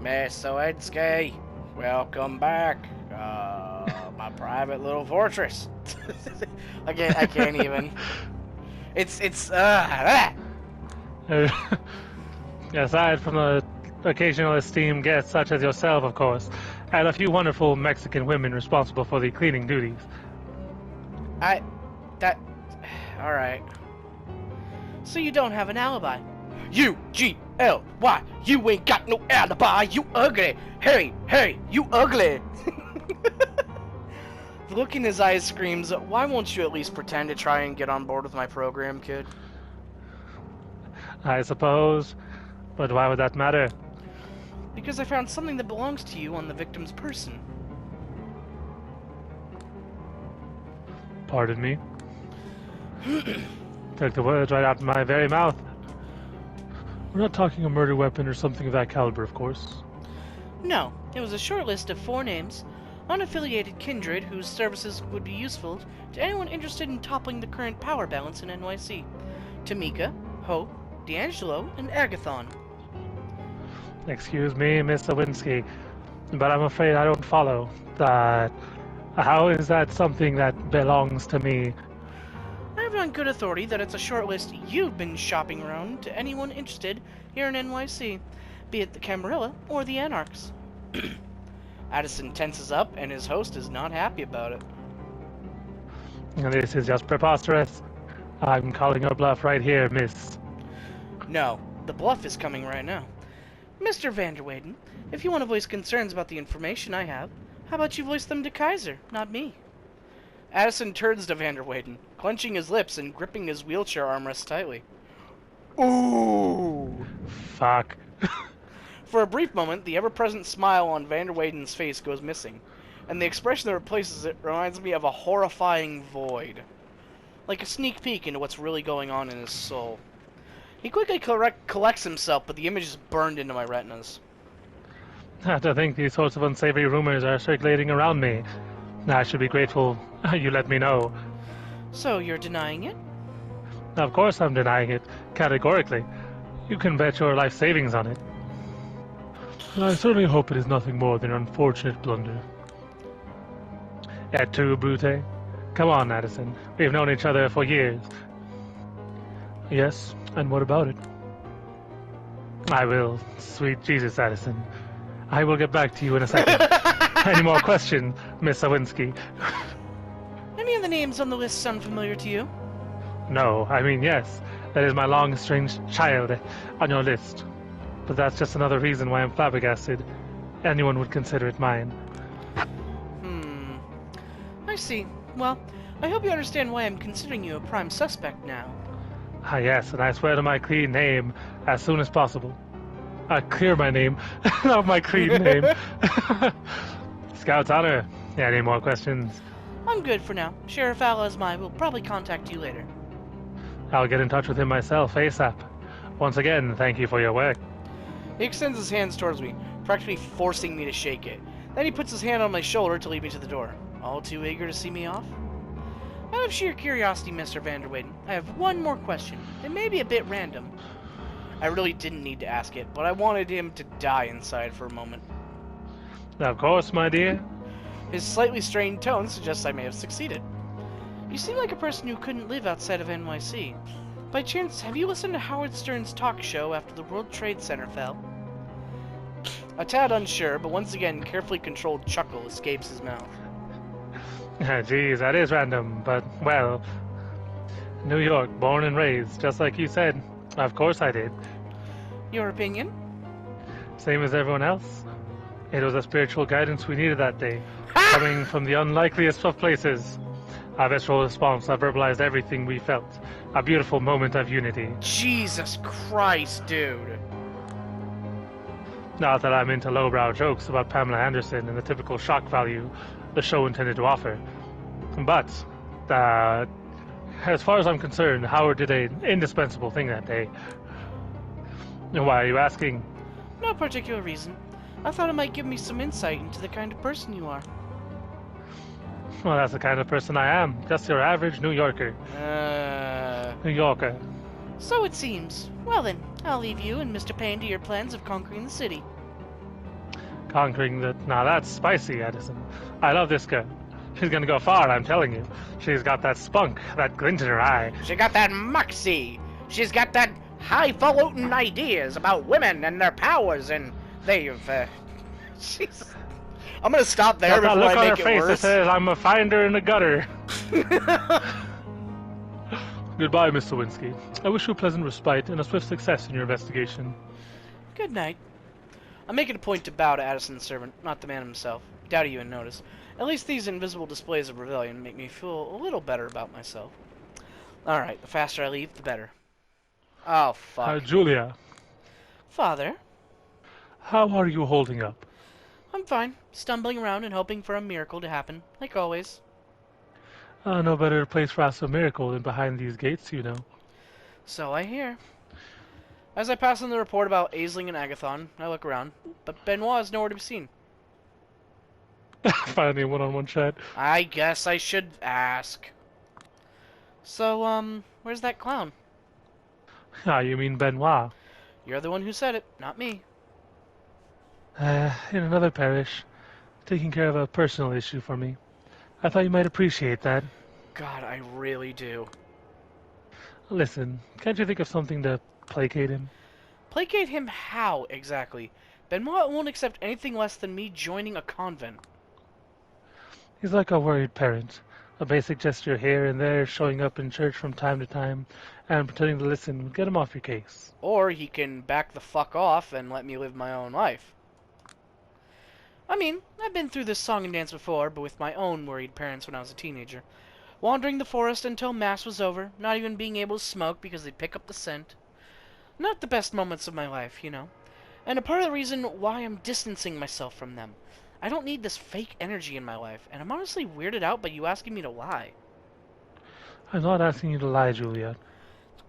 Miss Lewinsky, welcome back. My private little fortress. I can't even. It's Aside from the occasional esteemed guests such as yourself, of course, and a few wonderful Mexican women responsible for the cleaning duties. Alright. So you don't have an alibi? U-G-L-Y, you ain't got no alibi, you ugly! Hey, you ugly! The look in his eyes screams, why won't you at least pretend to try and get on board with my program, kid? I suppose, but why would that matter? Because I found something that belongs to you on the victim's person. Pardon me? Took the words right out of my very mouth. We're not talking a murder weapon or something of that caliber, of course. No, it was a short list of 4 names, unaffiliated kindred whose services would be useful to anyone interested in toppling the current power balance in NYC. Tamika, Hope, D'Angelo, and Agathon. Excuse me, Miss Lewinsky, but I'm afraid I don't follow that. How is that something that belongs to me? I have it on good authority that it's a short list you've been shopping around to anyone interested here in NYC, be it the Camarilla or the Anarchs. Addison tenses up, and his host is not happy about it. This is just preposterous. I'm calling your bluff right here, miss. No, the bluff is coming right now. Mr. Vanderweyden, if you want to voice concerns about the information I have, how about you voice them to Kaiser, not me? Addison turns to Vanderweyden, clenching his lips and gripping his wheelchair armrest tightly. Ooh! Fuck. For a brief moment, the ever-present smile on Vanderweyden's face goes missing, and the expression that replaces it reminds me of a horrifying void. Like a sneak peek into what's really going on in his soul. He quickly collects himself, but the image is burned into my retinas. I have to think these sorts of unsavory rumors are circulating around me. I should be grateful you let me know. So you're denying it? Of course I'm denying it, categorically. You can bet your life savings on it. I certainly hope it is nothing more than an unfortunate blunder. Et tu, Brute? Come on, Addison. We've known each other for years. Yes, and what about it? I will. Sweet Jesus, Addison. I will get back to you in a second. Any more questions, Miss Lewinsky? Any of the names on the list sound familiar to you? No, I mean yes. That is my long-estranged child on your list. But that's just another reason why I'm flabbergasted. Anyone would consider it mine. I see. Well, I hope you understand why I'm considering you a prime suspect now. Ah, yes, and I swear to my clean name as soon as possible. Clear my name, not my clean name. Scout's honor. Any more questions? I'm good for now. Sheriff Alasmai will probably contact you later. I'll get in touch with him myself ASAP. Once again, thank you for your work. He extends his hands towards me, practically forcing me to shake it. Then he puts his hand on my shoulder to lead me to the door. All too eager to see me off? Out of sheer curiosity, Mr. Vanderweyden, I have one more question. It may be a bit random. I really didn't need to ask it, but I wanted him to die inside for a moment. Of course, my dear. His slightly strained tone suggests I may have succeeded. You seem like a person who couldn't live outside of NYC. By chance, have you listened to Howard Stern's talk show after the World Trade Center fell? A tad unsure, but once again, carefully controlled chuckle escapes his mouth. Geez, that is random, but, well... New York, born and raised, just like you said. Of course I did. Your opinion? Same as everyone else. It was a spiritual guidance we needed that day, coming from the unlikeliest of places. Our visceral response verbalized everything we felt. A beautiful moment of unity. Jesus Christ, dude. Not that I'm into lowbrow jokes about Pamela Anderson and the typical shock value the show intended to offer. But, as far as I'm concerned, Howard did an indispensable thing that day. Why are you asking? No particular reason. I thought it might give me some insight into the kind of person you are. Well, that's the kind of person I am. Just your average New Yorker. New Yorker. So it seems. Well then, I'll leave you and Mr. Payne to your plans of conquering the city. Conquering the... Now that's spicy, Edison. I love this girl. She's gonna go far, I'm telling you. She's got that spunk, that glint in her eye. She got that moxie. She's got that highfalutin ideas about women and their powers, and they've, jeez. I'm gonna stop there before look I on make her it face worse. that says, I'm a finder in the gutter. Goodbye, Miss Lewinsky. I wish you a pleasant respite and a swift success in your investigation. Good night. I make it a point to bow to Addison's servant, not the man himself. Doubt you would notice. At least these invisible displays of rebellion make me feel a little better about myself. Alright, the faster I leave, the better. Oh, fuck. Julia, Father? how are you holding up? I'm fine. Stumbling around and hoping for a miracle to happen, like always. No better place for us a miracle than behind these gates, you know. So I hear. As I pass on the report about Aisling and Agathon, I look around, but Benoit is nowhere to be seen. Finally, a one-on-one chat. I guess I should ask. So, where's that clown? Ah, you mean Benoit? You're the one who said it, not me. In another parish, taking care of a personal issue for me. I thought you might appreciate that. God, I really do. Listen, can't you think of something to placate him? Placate him how, exactly? Benoit won't accept anything less than me joining a convent. He's like a worried parent. A basic gesture here and there, showing up in church from time to time, and pretending to listen will get him off your case. Or he can back the fuck off and let me live my own life. I mean, I've been through this song and dance before, but with my own worried parents when I was a teenager. Wandering the forest until Mass was over, not even being able to smoke because they'd pick up the scent. Not the best moments of my life, you know. And a part of the reason why I'm distancing myself from them. I don't need this fake energy in my life, and I'm honestly weirded out by you asking me to lie. I'm not asking you to lie, Julia.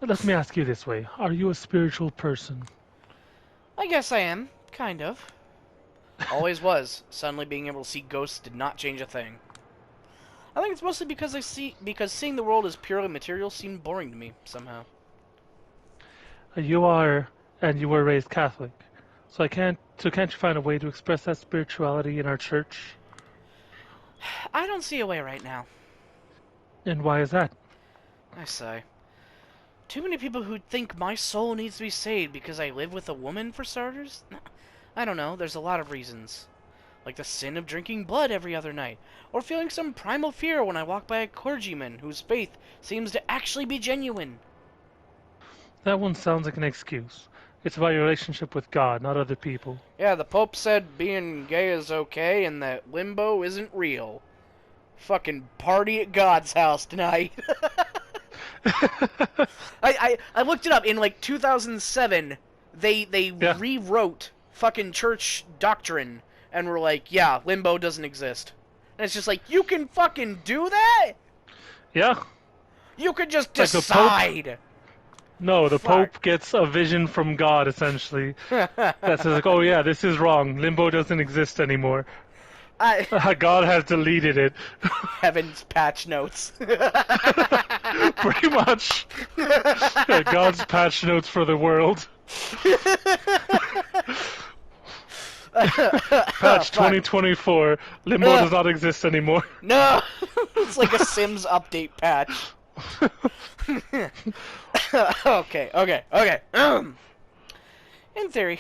Let me ask you this way. Are you a spiritual person? I guess I am, kind of. Always was. Suddenly being able to see ghosts did not change a thing. I think it's mostly because seeing the world as purely material seemed boring to me, somehow. You are, and you were raised Catholic. So can't you find a way to express that spirituality in our church? I don't see a way right now. And why is that? I sigh. Too many people who think my soul needs to be saved because I live with a woman, for starters? I don't know, there's a lot of reasons. Like the sin of drinking blood every other night, or feeling some primal fear when I walk by a clergyman whose faith seems to actually be genuine. That one sounds like an excuse. It's about your relationship with God, not other people. Yeah, the Pope said being gay is okay and that limbo isn't real. Fucking party at God's house tonight. I looked it up. In like 2007, they rewrote fucking church doctrine and were like, yeah, limbo doesn't exist. And it's just like, you can fucking do that? Yeah. You could just Like decide. No, the Pope gets a vision from God, essentially. That says, like, oh yeah, this is wrong. Limbo doesn't exist anymore. God has deleted it. Heaven's patch notes. Pretty much. Yeah, God's patch notes for the world. Patch 2024. Limbo does not exist anymore. No! It's like a Sims update patch. Okay. In theory.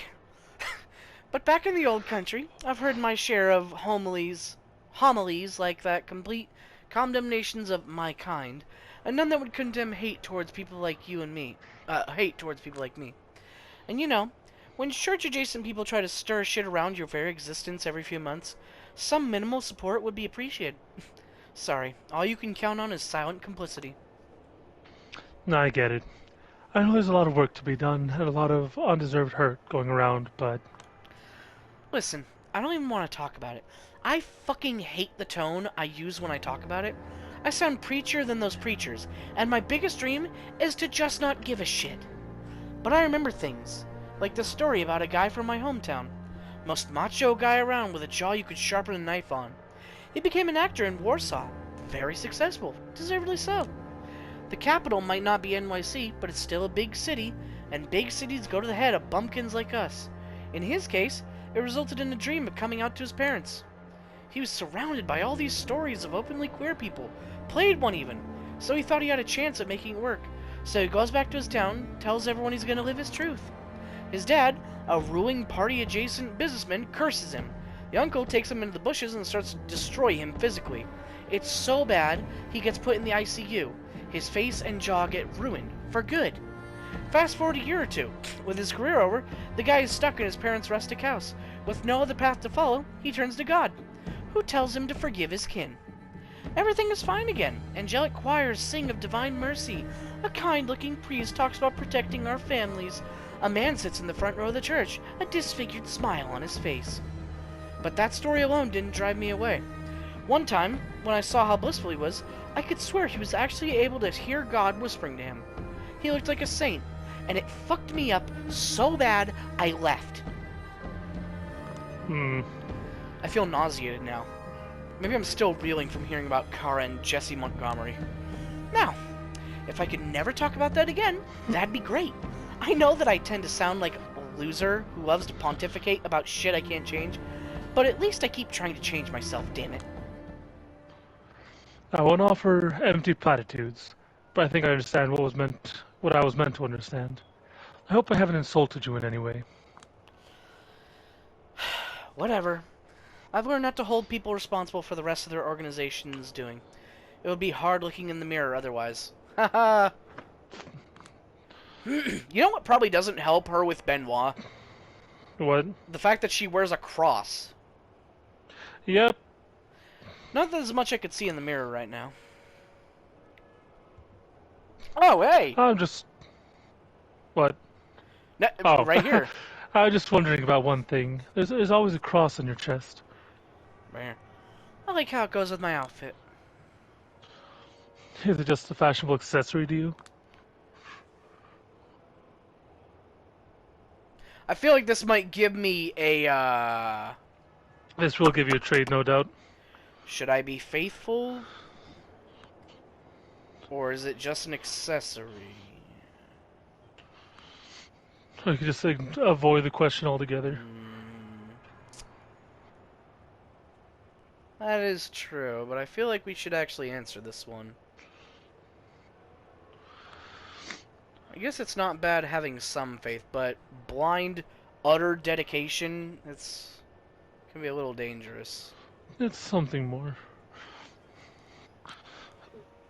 But back in the old country, I've heard my share of homilies like that, complete condemnations of my kind, and none that would condemn hate towards people like you and me. Hate towards people like me. And you know, when church-adjacent people try to stir shit around your very existence every few months, some minimal support would be appreciated. Sorry, all you can count on is silent complicity. No, I get it. I know there's a lot of work to be done and a lot of undeserved hurt going around, but... Listen, I don't even want to talk about it. I fucking hate the tone I use when I talk about it. I sound preacher than those preachers, and my biggest dream is to just not give a shit. But I remember things, like the story about a guy from my hometown. Most macho guy around with a jaw you could sharpen a knife on. He became an actor in Warsaw. Very successful, deservedly so. The capital might not be NYC, but it's still a big city, and big cities go to the head of bumpkins like us. In his case, It resulted in a dream of coming out to his parents. He was surrounded by all these stories of openly queer people, played one even, so he thought he had a chance at making it work. So he goes back to his town, tells everyone he's gonna live his truth. His dad, a ruling party-adjacent businessman, curses him. The uncle takes him into the bushes and starts to destroy him physically. It's so bad, he gets put in the ICU. His face and jaw get ruined, for good. Fast forward a year or two. With his career over, the guy is stuck in his parents' rustic house. With no other path to follow, he turns to God, who tells him to forgive his kin. Everything is fine again. Angelic choirs sing of divine mercy. A kind-looking priest talks about protecting our families. A man sits in the front row of the church, a disfigured smile on his face. But that story alone didn't drive me away. One time, when I saw how blissful he was, I could swear he was actually able to hear God whispering to him. He looked like a saint, and it fucked me up so bad I left. I feel nauseated now. Maybe I'm still reeling from hearing about Kara and Jesse Montgomery. Now, if I could never talk about that again, that'd be great. I know that I tend to sound like a loser who loves to pontificate about shit I can't change, but at least I keep trying to change myself, damn it. I won't offer empty platitudes, but I think I understand what I was meant to understand. I hope I haven't insulted you in any way. Whatever. I've learned not to hold people responsible for the rest of their organization's doing. It would be hard looking in the mirror otherwise. Haha. You know what probably doesn't help her with Benoit? What? The fact that she wears a cross. Yep. Not that there's much I could see in the mirror right now. Oh, hey! I'm just... What? No, Oh. right here. I was just wondering about one thing. There's always a cross on your chest. Right here. I like how it goes with my outfit. Is it just a fashionable accessory to you? I feel like this might give me a, This will give you a trade, no doubt. Should I be faithful? Or is it just an accessory? Or you could just avoid the question altogether. That is true, but I feel like we should actually answer this one. I guess it's not bad having some faith, but blind, utter dedication, can be a little dangerous. It's something more.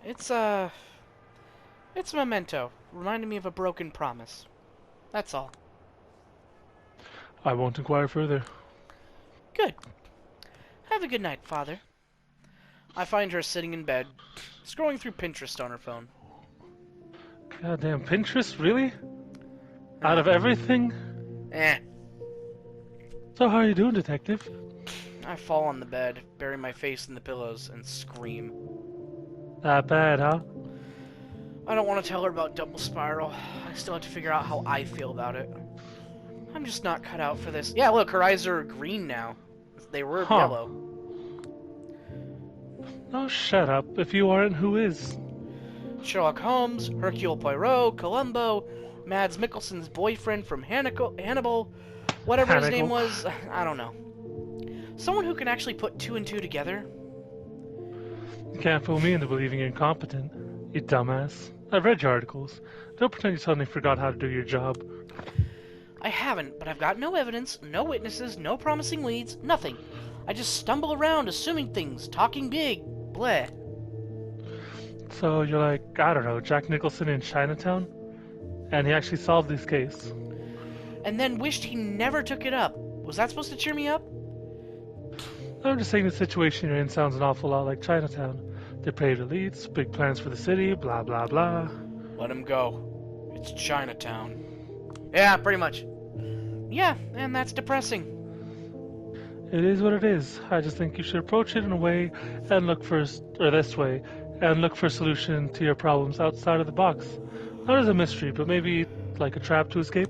It's a memento, reminding me of a broken promise. That's all. I won't inquire further. Good. Have a good night, Father. I find her sitting in bed, scrolling through Pinterest on her phone. Goddamn Pinterest, really? Out of everything? Eh. So how are you doing, detective? I fall on the bed, bury my face in the pillows, and scream. That bad, huh? I don't want to tell her about Double Spiral. I still have to figure out how I feel about it. I'm just not cut out for this. Yeah, look, her eyes are green now. They were yellow. Oh, shut up. If you aren't, who is? Sherlock Holmes, Hercule Poirot, Columbo, Mads Mikkelsen's boyfriend from Hannibal, whatever his name was, I don't know. Someone who can actually put two and two together. You can't fool me into believing you're incompetent, you dumbass. I've read your articles. Don't pretend you suddenly forgot how to do your job. I haven't, but I've got no evidence, no witnesses, no promising leads, nothing. I just stumble around assuming things, talking big, bleh. So you're like, I don't know, Jack Nicholson in Chinatown? And he actually solved this case. And then wished he never took it up. Was that supposed to cheer me up? I'm just saying the situation you're in sounds an awful lot like Chinatown. Depraved elites, big plans for the city, blah blah blah. Let him go. It's Chinatown. Yeah, pretty much. Yeah, and that's depressing. It is what it is. I just think you should approach it in a way and look for, or this way, and look for a solution to your problems outside of the box. Not as a mystery, but maybe like a trap to escape.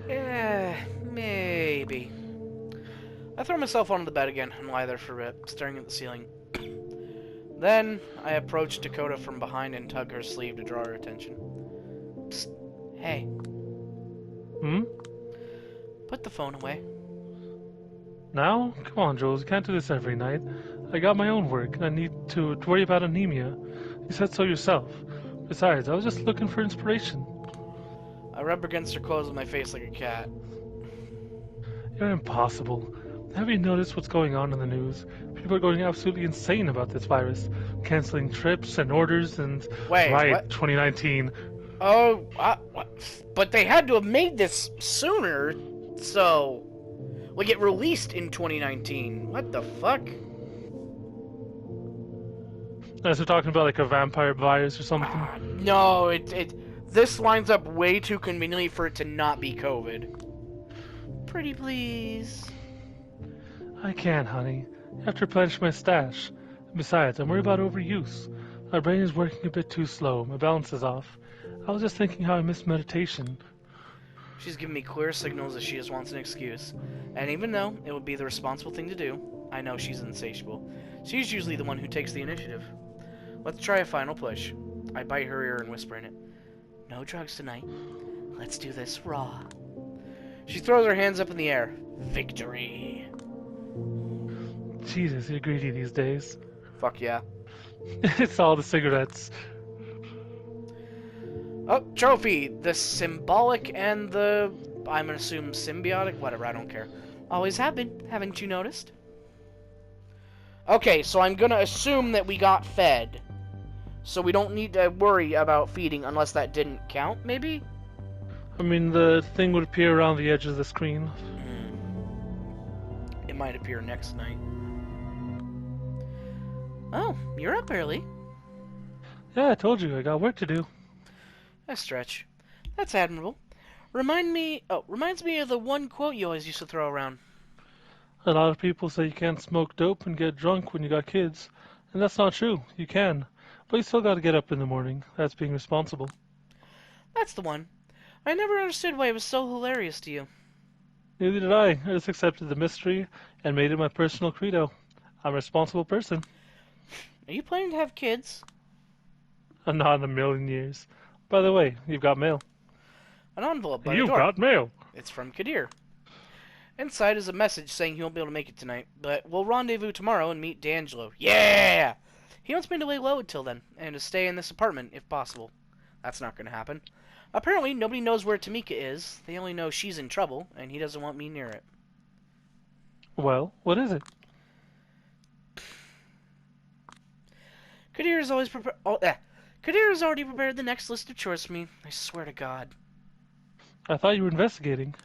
Yeah, maybe. I throw myself onto the bed again and lie there for a bit, staring at the ceiling. Then, I approach Dakota from behind and tug her sleeve to draw her attention. Psst. Hey. Hmm? Put the phone away. Now? Come on, Jules, you can't do this every night. I got my own work, and I need to worry about anemia. You said so yourself. Besides, I was just looking for inspiration. I rub against her clothes with my face like a cat. You're impossible. Have you noticed what's going on in the news? People are going absolutely insane about this virus. Canceling trips and orders and... Wait, Riot what? 2019. Oh, but they had to have made this sooner, so... Like, it released in 2019. What the fuck? As we're talking about like a vampire virus or something. No, this lines up way too conveniently for it to not be COVID. Pretty please. I can't, honey. I have to replenish my stash. Besides, I'm worried about overuse. My brain is working a bit too slow. My balance is off. I was just thinking how I miss meditation. She's giving me clear signals that she just wants an excuse. And even though it would be the responsible thing to do, I know she's insatiable. She's usually the one who takes the initiative. Let's try a final push. I bite her ear and whisper in it. No drugs tonight. Let's do this raw. She throws her hands up in the air. Victory. Jesus, you're greedy these days. Fuck yeah. It's all the cigarettes. Oh, trophy. The symbolic and the... I'm gonna assume symbiotic? Whatever, I don't care. Always have been. Haven't you noticed? Okay, so I'm gonna assume that we got fed. So we don't need to worry about feeding unless that didn't count, maybe? I mean, the thing would appear around the edge of the screen. It might appear next night. Oh, you're up early. Yeah, I told you, I got work to do. A stretch. That's admirable. Reminds me of the one quote you always used to throw around. A lot of people say you can't smoke dope and get drunk when you got kids. And that's not true. You can. But you still gotta get up in the morning. That's being responsible. That's the one. I never understood why it was so hilarious to you. Neither did I. I just accepted the mystery and made it my personal credo. I'm a responsible person. Are you planning to have kids? Not in a million years. By the way, you've got mail. An envelope by the You've door. got mail. It's from Kadir. Inside is a message saying he won't be able to make it tonight, but we'll rendezvous tomorrow and meet D'Angelo. Yeah! He wants me to lay low until then, and to stay in this apartment if possible. That's not going to happen. Apparently, nobody knows where Tamika is. They only know she's in trouble, and he doesn't want me near it. Well, what is it? Kadir has always Kadir has already prepared the next list of chores for me. I swear to God. I thought you were investigating.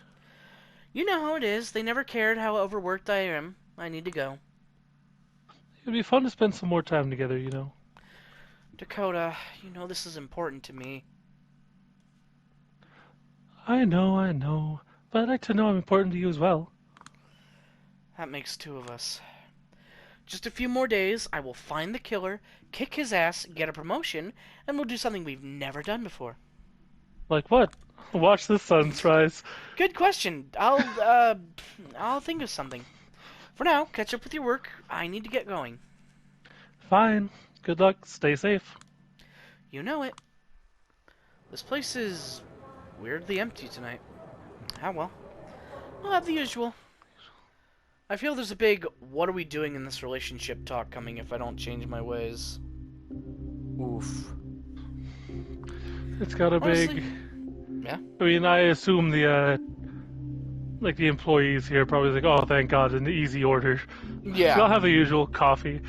You know how it is. They never cared how overworked I am. I need to go. It'd be fun to spend some more time together, you know. Dakota, you know this is important to me. I know. But I'd like to know I'm important to you as well. That makes two of us. Just a few more days, I will find the killer, kick his ass, get a promotion, and we'll do something we've never done before. Like what? Watch the sunrise. Good question. I'll think of something. For now, catch up with your work. I need to get going. Fine. Good luck. Stay safe. You know it. This place is weirdly empty tonight. Ah, well. I'll have the usual. I feel there's a big, what are we doing in this relationship talk coming if I don't change my ways. Oof. It's got a Honestly, big... yeah? I mean, I assume the employees here probably like, oh, thank God, an easy order. Yeah. So I'll have the usual coffee.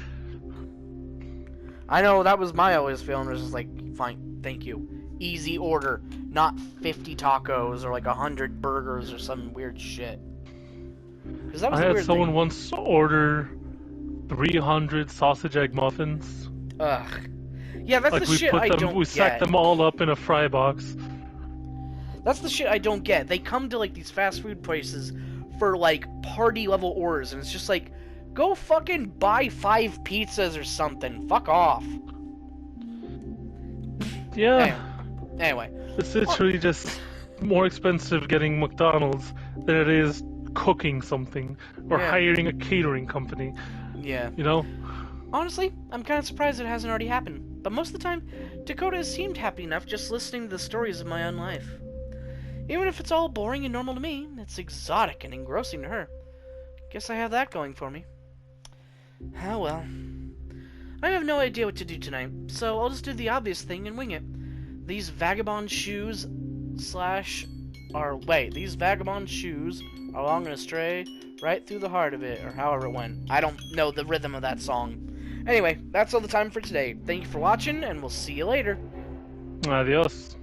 I know, that was my always feeling. It was just like, fine, thank you. Easy order. Not 50 tacos or like 100 burgers or some weird shit. Because that was I the had weird someone thing. once order 300 sausage egg muffins. Ugh. Yeah, that's Like the we shit put I them, don't we get. stacked them all up in a fry box. That's the shit I don't get. They come to like these fast food places for like party level orders, and it's just like, go fucking buy 5 pizzas or something. Fuck off. Yeah. Anyway. It's literally just more expensive getting McDonald's than it is cooking something or Yeah. hiring a catering company. Yeah. You know? Honestly, I'm kind of surprised it hasn't already happened. But most of the time, Dakota has seemed happy enough just listening to the stories of my own life. Even if it's all boring and normal to me, it's exotic and engrossing to her. Guess I have that going for me. Oh well. I have no idea what to do tonight, so I'll just do the obvious thing and wing it. These vagabond shoes these vagabond shoes are long and astray right through the heart of it, or however it went. I don't know the rhythm of that song. Anyway, that's all the time for today. Thank you for watching, and we'll see you later. Adios.